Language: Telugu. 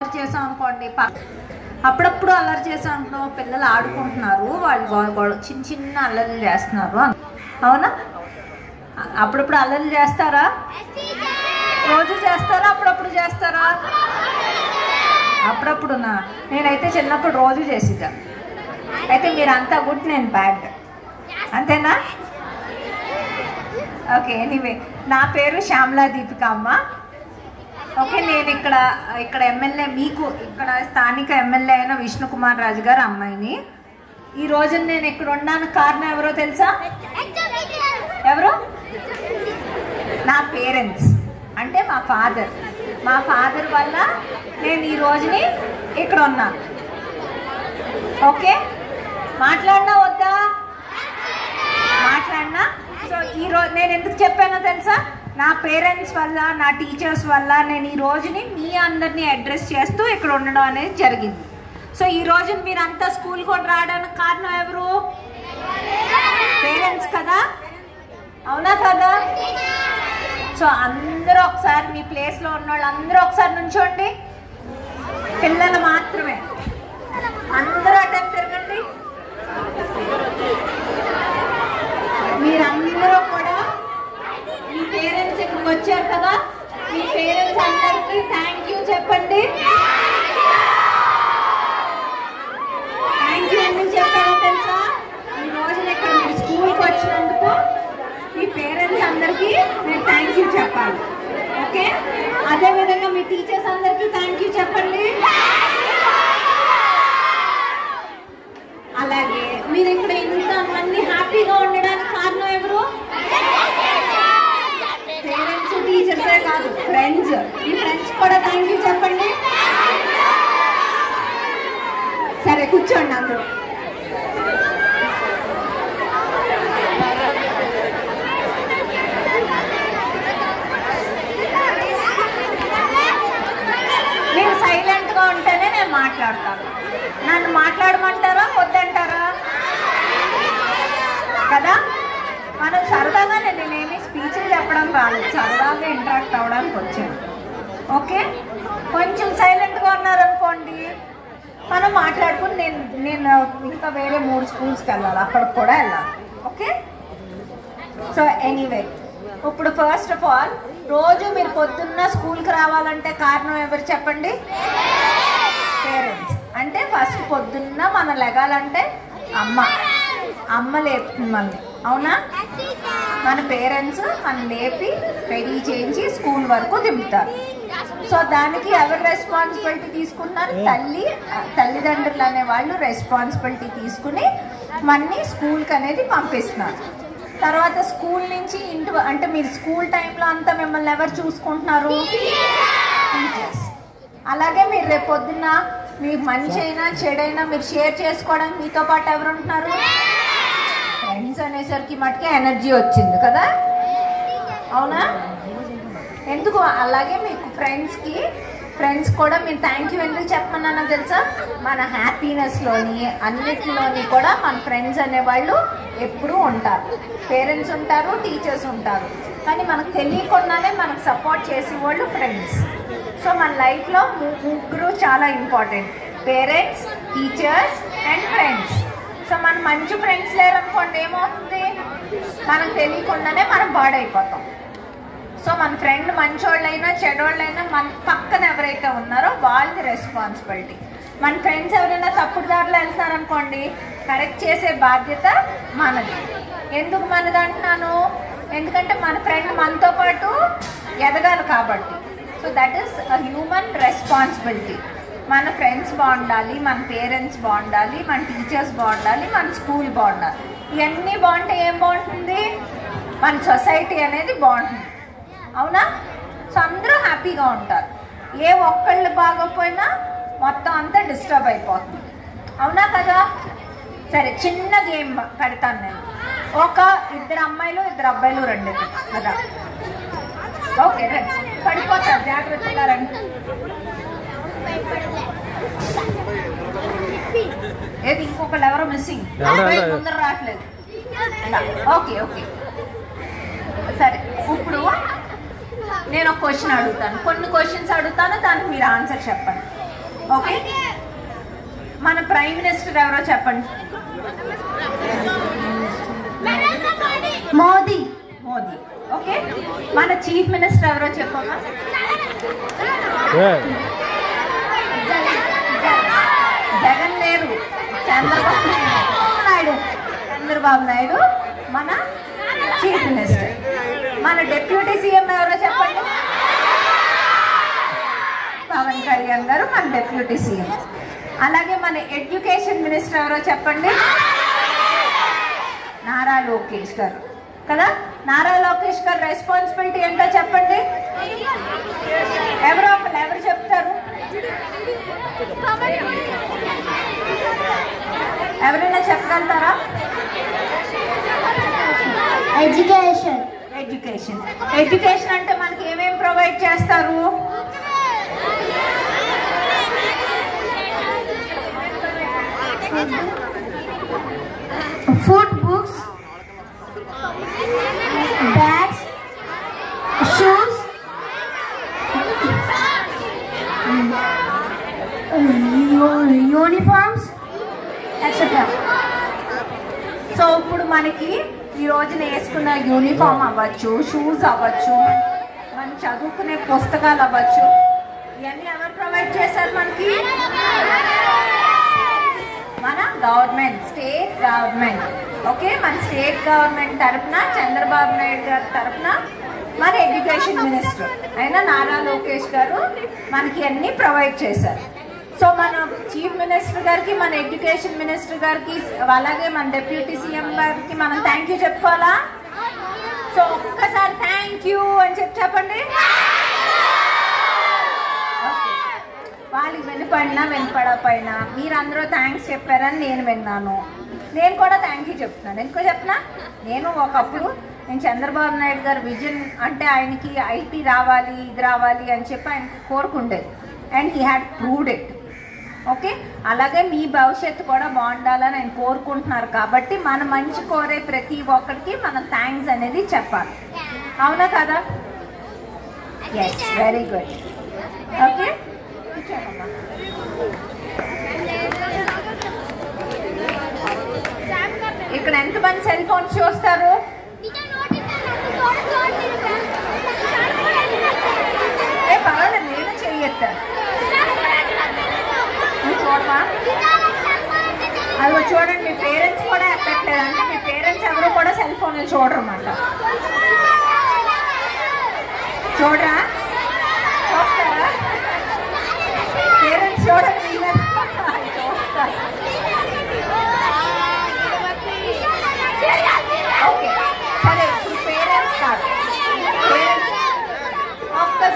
చేసాం అనుకోండి, అప్పుడప్పుడు అల్లరి చేసాం అనుకో, పిల్లలు ఆడుకుంటున్నారు, వాళ్ళు చిన్న చిన్న అల్లర్లు చేస్తున్నారు, అవునా? అప్పుడప్పుడు అల్లర్లు చేస్తారా? రోజు చేస్తారా? అప్పుడప్పుడు చేస్తారా? అప్పుడప్పుడునా? నేనైతే చిన్నప్పుడు రోజు చేసిద్దా. అయితే మీరంతా గుడ్, నేను బ్యాడ్, అంతేనా? ఓకే, ఎనీవే, నా పేరు శ్యామలా దీపిక అమ్మ. ఓకే, నేను ఇక్కడ ఎమ్మెల్యే, మీకు ఇక్కడ స్థానిక ఎమ్మెల్యే అయిన విష్ణుకుమార్ రాజు గారు అమ్మాయిని. ఈ రోజు నేను ఇక్కడ ఉండడానికి కారణం ఎవరో తెలుసా? ఎవరు? నా పేరెంట్స్, అంటే మా ఫాదర్ వల్ల నేను ఈ రోజుని ఇక్కడ ఉన్నాను. ఓకే, మాట్లాడినా వద్దా? మాట్లాడినా. సో ఈరోజు నేను ఎందుకు చెప్పానో తెలుసా? నా పేరెంట్స్ వల్ల, నా టీచర్స్ వల్ల నేను ఈ రోజుని మీ అందరినీ అడ్రస్ చేస్తూ ఇక్కడ ఉండడం అనేది జరిగింది. సో ఈ రోజు మీరంతా స్కూల్ కూడా రావడానికి కారణం ఎవరు? పేరెంట్స్ కదా, అవునా కదా? సో అందరూ ఒకసారి మీ ప్లేస్లో ఉన్న వాళ్ళు అందరూ ఒకసారి నుంచోండి. పిల్లలు మాత్రమే, అందరూ అటెండ్ తిరగండి. మీరందరూ కూడా మీ పేరెంట్స్ ఇక్కడికి వచ్చారు కదా, మీ పేరెంట్స్ అందరికీ థ్యాంక్ యూ చెప్పండి. థ్యాంక్ యూ ఎందుకు చెప్పారో తెలుసా? ఈ రోజున ఇక్కడ మీరు స్కూల్కి వచ్చినందుకు మీ పేరెంట్స్ అందరికీ నేను థ్యాంక్ యూ చెప్పాలి. ఓకే, అదేవిధంగా మీ టీచర్స్ అందరికీ థ్యాంక్ యూ చెప్పండి. అలాగే మీరు ఇక్కడ ఇంతమంది హ్యాపీగా ఉండడానికి కారణం ఎవరు? పేరెంట్స్, టీచర్సే కాదు, ఫ్రెండ్స్. మీ ఫ్రెండ్స్ కూడా థ్యాంక్ యూ చెప్పండి. సరే, కూర్చోండి అందరూ. మీరు సైలెంట్గా ఉంటేనే నేను మాట్లాడతాను. నన్ను మాట్లాడమంటారా వద్దంటారా? కదా, మనం సరదాగా, నేనేమి స్పీచ్లు చెప్పడం రాలేదు, సరదాగా ఇంటరాక్ట్ అవ్వడానికి వచ్చాను. ఓకే, కొంచెం సైలెంట్గా ఉన్నారనుకోండి, మనం మాట్లాడుకుని నేను ఇంకా వేరే 3 స్కూల్స్కి వెళ్ళాలి, అక్కడికి కూడా వెళ్ళాలి. ఓకే, సో ఎనీవే, ఇప్పుడు ఫస్ట్ ఆఫ్ ఆల్ రోజు మీరు పొద్దున్న స్కూల్కి రావాలంటే కారణం ఎవరు చెప్పండి? పేరెంట్స్. అంటే ఫస్ట్ పొద్దున్న మనం లెగాలంటే అమ్మ లేపుతుంది మనల్ని, అవునా? మన పేరెంట్స్ మనం లేపి రెడీ చేయించి స్కూల్ వరకు దింపుతారు. సో దానికి ఎవరు రెస్పాన్సిబిలిటీ తీసుకున్నారు? తల్లిదండ్రులు అనేవాళ్ళు రెస్పాన్సిబిలిటీ తీసుకుని మనని స్కూల్కి అనేది పంపిస్తున్నారు. తర్వాత స్కూల్ నుంచి అంటే మీరు స్కూల్ టైంలో అంతా మిమ్మల్ని ఎవరు చూసుకుంటున్నారు? టీచర్స్. అలాగే మీరు రేపు పొద్దున్న మీకు మంచి అయినా చెడైనా మీరు షేర్ చేసుకోవడానికి మీతో పాటు ఎవరు ఉంటున్నారు? ఫ్రెండ్స్ అనేసరికి మటుకే ఎనర్జీ వచ్చింది కదా, అవునా? ఎందుకు? అలాగే మీకు ఫ్రెండ్స్ కూడా మీరు థ్యాంక్ యూ ఎందుకు చెప్పమన్నా తెలుసా? మన హ్యాపీనెస్లోని అన్నిటిలోని కూడా మన ఫ్రెండ్స్ అనేవాళ్ళు ఎప్పుడూ ఉంటారు. పేరెంట్స్ ఉంటారు, టీచర్స్ ఉంటారు, కానీ మనకు తెలియకుండానే మనకు సపోర్ట్ చేసేవాళ్ళు ఫ్రెండ్స్. సో మన లైఫ్లో ముగ్గురు చాలా important: parents, teachers and friends. So మన మంచి ఫ్రెండ్స్ లేరనుకోండి, ఏమవుతుంది? మనకు తెలియకుండానే మనం పాడైపోతాం. సో మన ఫ్రెండ్ మంచోళ్ళైనా చెడోళ్ళైనా మన పక్కన ఎవరైతే ఉన్నారో వాళ్ళది రెస్పాన్సిబిలిటీ. మన ఫ్రెండ్స్ ఎవరైనా తప్పుడు దారిలో వెళ్తారనుకోండి, కరెక్ట్ చేసే బాధ్యత మనది. ఎందుకు మనది అంటున్నాను? ఎందుకంటే మన ఫ్రెండ్ మనతో పాటు ఎదగాలి కాబట్టి. So that is a human responsibility. మన ఫ్రెండ్స్ బాగుండాలి, మన పేరెంట్స్ బాగుండాలి, మన టీచర్స్ బాగుండాలి, మన స్కూల్ బాగుండాలి. ఇవన్నీ బాగుంటే ఏం బాగుంటుంది? మన సొసైటీ అనేది బాగుంటుంది, అవునా? సో అందరూ హ్యాపీగా ఉంటారు. ఏ ఒక్కళ్ళు బాగోపోయినా మొత్తం అంతా డిస్టర్బ్ అయిపోతుంది, అవునా కదా? సరే, చిన్న గేమ్ పెడతాను నేను. ఇద్దరు అమ్మాయిలు, 2 అబ్బాయిలు రండి కదా. ఓకే, రండి, పడిపోతారు, జాగ్రత్తగా రండి. ఏది ఇంకొకళ్ళు ఎవరో మిస్సింగ్, ముందర రావట్లేదు. ఓకే, సరే. ఇప్పుడు నేను ఒక క్వశ్చన్ అడుగుతాను, కొన్ని క్వశ్చన్స్ అడుగుతాను, దానికి మీరు ఆన్సర్ చెప్పండి. ఓకే, మన ప్రైమ్ మినిస్టర్ ఎవరో చెప్పండి. మోదీ. మోదీ. ఓకే, మన చీఫ్ మినిస్టర్ ఎవరో చెప్పమ్మా. జగన్ లేరు, చంద్రబాబు నాయుడు. చంద్రబాబు నాయుడు మన చీఫ్ మినిస్టర్. మన డిప్యూటీ సీఎం ఎవరో చెప్పండి. పవన్ కళ్యాణ్ గారు మన డిప్యూటీ సీఎం. అలాగే మన ఎడ్యుకేషన్ మినిస్టర్ ఎవరో చెప్పండి. నారా లోకేష్ గారు కదా. నారా లోకేష్ గారు రెస్పాన్సిబిలిటీ ఏంటో చెప్పండి. ఎవరు చెప్తారు? ఎవరైనా చెప్పగలుగుతారా? ఎడ్యుకేషన్. ఎడ్యుకేషన్. ఎడ్యుకేషన్ అంటే మనకి ఏమేమి ప్రొవైడ్ చేస్తారు? Food, books, bags, shoes, uniforms etcetera. So ఇప్పుడు మనకి ఈ రోజున వేసుకున్న యూనిఫామ్ అవ్వచ్చు, షూస్ అవ్వచ్చు, మనం చదువుకునే పుస్తకాలు అవ్వచ్చు, ఇవన్నీ ఎవరు ప్రొవైడ్ చేశారు మనకి? మన గవర్నమెంట్, స్టేట్ గవర్నమెంట్. ఓకే, మన స్టేట్ గవర్నమెంట్ తరఫున చంద్రబాబు నాయుడు గారి తరఫున మన ఎడ్యుకేషన్ మినిస్టర్ అయినా నారా లోకేష్ గారు మనకి అన్నీ ప్రొవైడ్ చేశారు. సో మన చీఫ్ మినిస్టర్ గారికి, మన ఎడ్యుకేషన్ మినిస్టర్ గారికి, అలాగే మన డిప్యూటీ సీఎం గారికి మనం థ్యాంక్ యూ చెప్పుకోవాలా? సో ఒక్కసారి థ్యాంక్ యూ అని చెప్పండి. వాళ్ళకి వినపడినా వినపడపోయినా మీరందరూ థ్యాంక్స్ చెప్పారని నేను విన్నాను. నేను కూడా థ్యాంక్ యూ చెప్తున్నాను. ఎందుకో చెప్పనా, నేను ఒకప్పుడు నేను చంద్రబాబు నాయుడు గారు విజన్ అంటే ఆయనకి ఐటీ రావాలి, ఇది రావాలి అని చెప్పి ఆయనకి కోరుకుండేది. And he had proved it. Okay, అలాగే మీ భవిష్యత్తు కూడా బాగుండాలని ఆయన కోరుకుంటున్నారు. కాబట్టి మన మంచి కోరే ప్రతి ఒక్కరికి మనం థ్యాంక్స్ అనేది చెప్పాలి. అవునా కదా? Yes, very good. ఓకే, ఇక్కడ ఎంతమంది సెల్ ఫోన్స్ చూస్తారు? పర్వాలేదు, నేను చెయ్యొత్తాను. చూడమా, అది చూడండి. మీ పేరెంట్స్ కూడా ఎక్కట్లేదు అంటే మీ పేరెంట్స్ ఎవరు కూడా సెల్ ఫోన్లు చూడరు అన్నమాట. చూడరా? చూస్తారా? పేరెంట్స్ చూడండి.